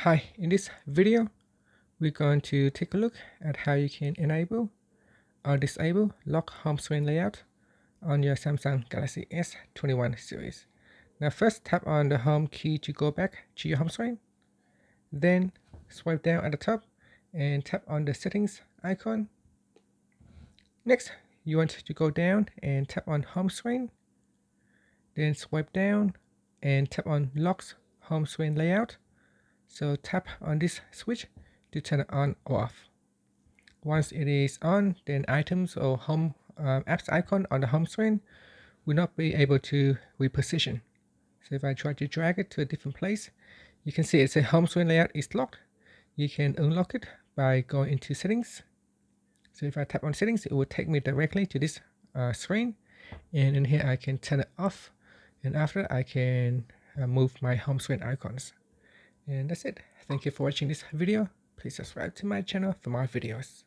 Hi, in this video, we're going to take a look at how you can enable or disable lock home screen layout on your Samsung Galaxy S21 series. Now first tap on the home key to go back to your home screen. Then swipe down at the top and tap on the settings icon. Next, you want to go down and tap on home screen. Then swipe down and tap on lock home screen layout. So tap on this switch to turn it on or off. Once it is on, then items or home apps icon on the home screen will not be able to reposition. So if I try to drag it to a different place, you can see it says home screen layout is locked. You can unlock it by going into settings. So if I tap on settings, it will take me directly to this screen. And in here, I can turn it off. And after, I can move my home screen icons. And that's it. Thank you for watching this video. Please subscribe to my channel for more videos.